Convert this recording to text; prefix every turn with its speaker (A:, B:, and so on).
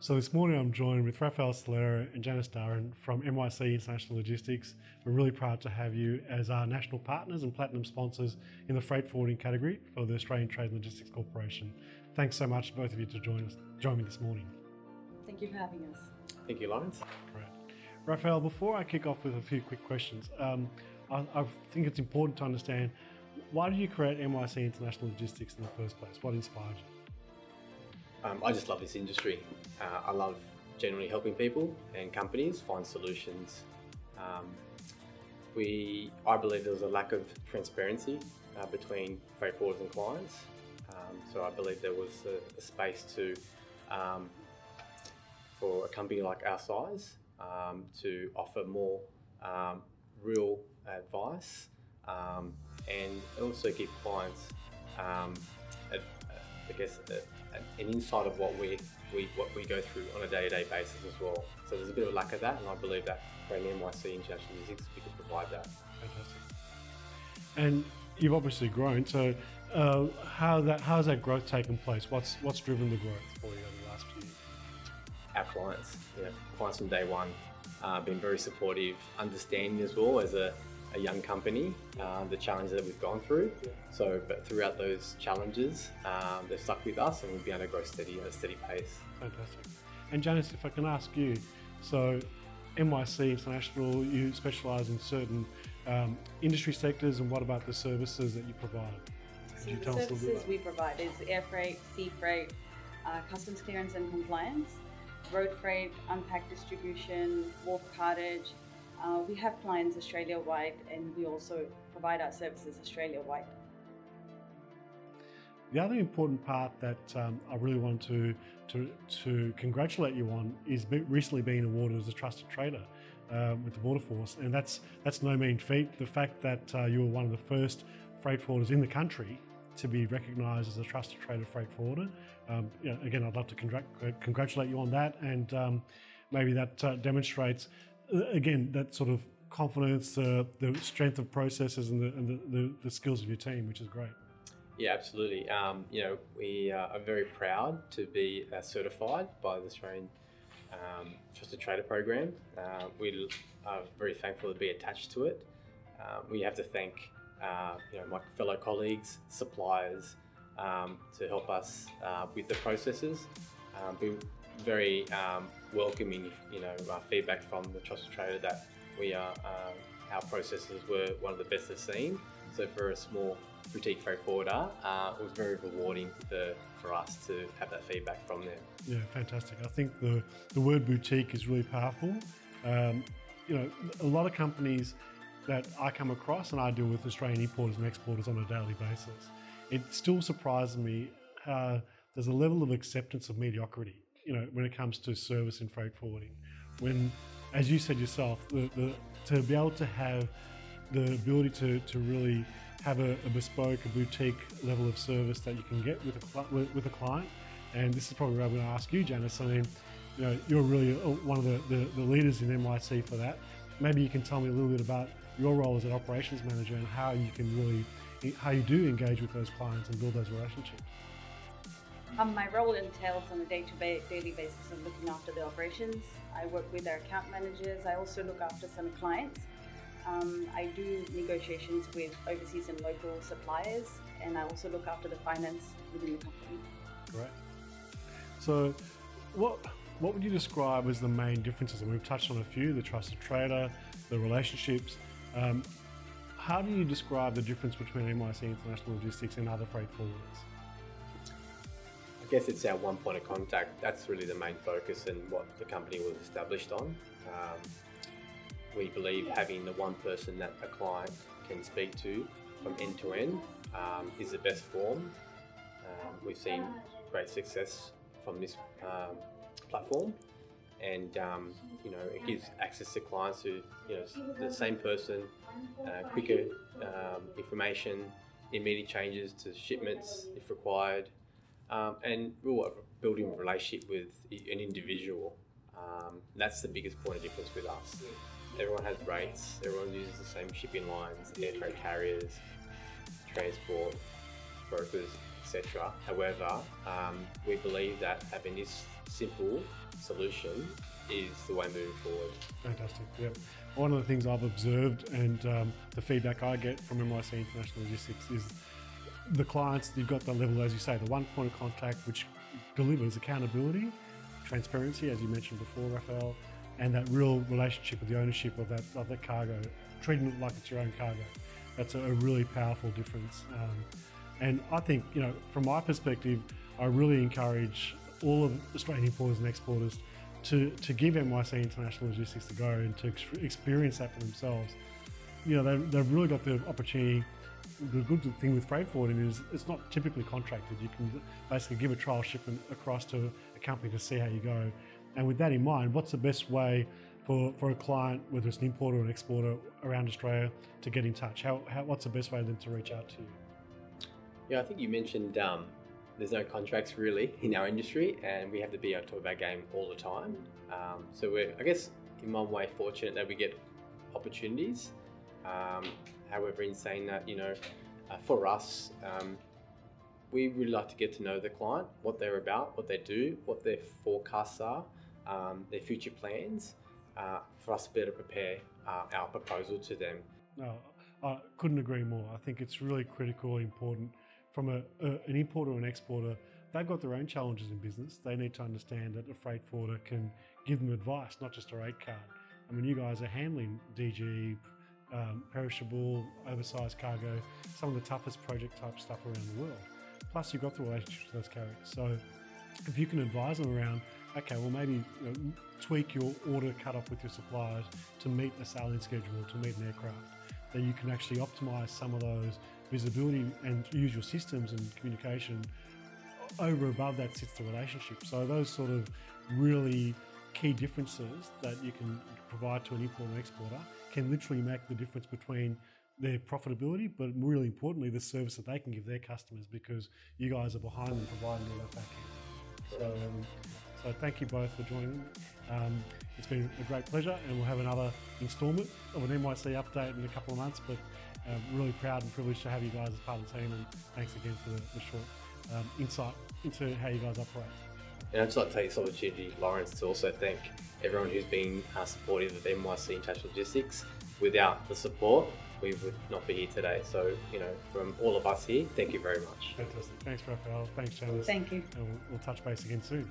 A: So this morning I'm joined with Raffaele, Sellaro and Janice Dharan from MYC International Logistics. We're really proud to have you as our national partners and platinum sponsors in the freight forwarding category for the Australian Trade and Logistics Corporation. Thanks so much both of you to join me this morning.
B: Thank you for having us.
C: Thank you, Lawrence.
A: Great. Raffaele, before I kick off with a few quick questions, I think it's important to understand, why did you create MYC International Logistics in the first place? What inspired you?
C: I just love this industry. I love generally helping people and companies find solutions. I believe there was a lack of transparency between freight forwarders and clients. So I believe there was a space for a company like our size to offer more real advice and also give clients an insight of what we go through on a day-to-day basis as well. So there's a bit of a lack of that, and I believe that creating MYC International Logistics, we could provide that.
A: Fantastic. And you've obviously grown. So how's that growth taken place? What's driven the growth for you over the last few years?
C: Our clients, clients from day one, been very supportive, understanding as well as a young company, the challenges that we've gone through. But throughout those challenges, they've stuck with us, and we've been able to grow at a steady pace.
A: Fantastic. And Janice, if I can ask you, so MYC International, you specialise in certain industry sectors, and what about the services that you provide?
B: So the services we provide is air freight, sea freight, customs clearance and compliance, road freight, unpacked distribution, wharf cartage. We have clients Australia-wide, and we also provide our services Australia-wide.
A: The other important part that I really want to congratulate you on is recently being awarded as a trusted trader with the Border Force, and that's no mean feat. The fact that you were one of the first freight forwarders in the country to be recognised as a trusted trader freight forwarder. Again, I'd love to congratulate you on that, and maybe that demonstrates again that sort of confidence, the strength of processes, and the skills of your team, which is great.
C: Yeah, absolutely. We are very proud to be certified by the Australian Trusted Trader Program. We are very thankful to be attached to it. We have to thank my fellow colleagues, suppliers, to help us with the processes. Be very welcoming, feedback from the Trusted Trader that our processes were one of the best they've seen. So for a small boutique freight forwarder, it was very rewarding for us to have that feedback from them.
A: Yeah, fantastic. I think the word boutique is really powerful. A lot of companies that I come across, and I deal with Australian importers and exporters on a daily basis, it still surprises me how there's a level of acceptance of mediocrity, when it comes to service in freight forwarding. When, as you said yourself, to be able to have the ability to really have a bespoke, a boutique level of service that you can get with a client. And this is probably where I'm going to ask you, Janice. I mean, you're really one of the leaders in MYC for that. Maybe you can tell me a little bit about your role as an operations manager and how you do engage with those clients and build those relationships.
B: My role entails on a daily basis of looking after the operations. I work with our account managers. I also look after some clients. I do negotiations with overseas and local suppliers, and I also look after the finance within the company.
A: Great. So what would you describe as the main differences? And we've touched on a few, the trusted trader, the relationships. How do you describe the difference between MYC International Logistics and other freight forwarders?
C: I guess it's our one point of contact. That's really the main focus and what the company was established on. We believe having the one person that a client can speak to from end to end is the best form. We've seen great success from this platform, and it gives access to clients who, the same person, quicker information, immediate changes to shipments if required, and we're building a relationship with an individual. That's the biggest point of difference with us. Everyone has rates, everyone uses the same shipping lines, air freight carriers, transport, brokers, etc. However, we believe that having this simple solution is the way moving forward.
A: Fantastic. Yep. One of the things I've observed and the feedback I get from MYC International Logistics is the clients, you've got the level, as you say, the one point of contact, which delivers accountability, transparency, as you mentioned before, Raffaele, and that real relationship with the ownership of that cargo, treating it like it's your own cargo. That's a really powerful difference. And I think, from my perspective, I really encourage all of Australian importers and exporters to give MYC International Logistics a go and to experience that for themselves. They've really got the opportunity. The good thing with freight forwarding is it's not typically contracted. You can basically give a trial shipment across to a company to see how you go. And with that in mind, what's the best way for a client, whether it's an importer or an exporter around Australia, to get in touch? What's the best way for them to reach out to you?
C: Yeah, I think you mentioned there's no contracts really in our industry, and we have to be on top of our game all the time. So we're, I guess, in one way fortunate that we get opportunities. However, in saying that, for us, we really like to get to know the client, what they're about, what they do, what their forecasts are, their future plans, for us to better prepare our proposal to them.
A: No, I couldn't agree more. I think it's really critical, important. From an importer or an exporter, they've got their own challenges in business. They need to understand that a freight forwarder can give them advice, not just a rate card. I mean, you guys are handling DG, perishable, oversized cargo, some of the toughest project type stuff around the world. Plus, you've got the relationships with those carriers. So if you can advise them around, okay, well, maybe tweak your order cutoff with your suppliers to meet a sailing schedule, to meet an aircraft, then you can actually optimize some of those visibility and use your systems and communication. Over above that sits the relationship. So those sort of really key differences that you can provide to an importer and exporter can literally make the difference between their profitability, but really importantly, the service that they can give their customers, because you guys are behind them providing all that back end. So thank you both for joining. It's been a great pleasure, and we'll have another instalment of an MYC update in a couple of months, but really proud and privileged to have you guys as part of the team, and thanks again for the short insight into how you guys operate.
C: And I'd just like to take this opportunity, Lawrence, to also thank everyone who's been supportive of MYC International Logistics. Without the support, we would not be here today. So, from all of us here, thank you very much.
A: Fantastic. Thanks, Raffaele. Thanks, Janice.
B: Thank you.
A: And we'll touch base again soon.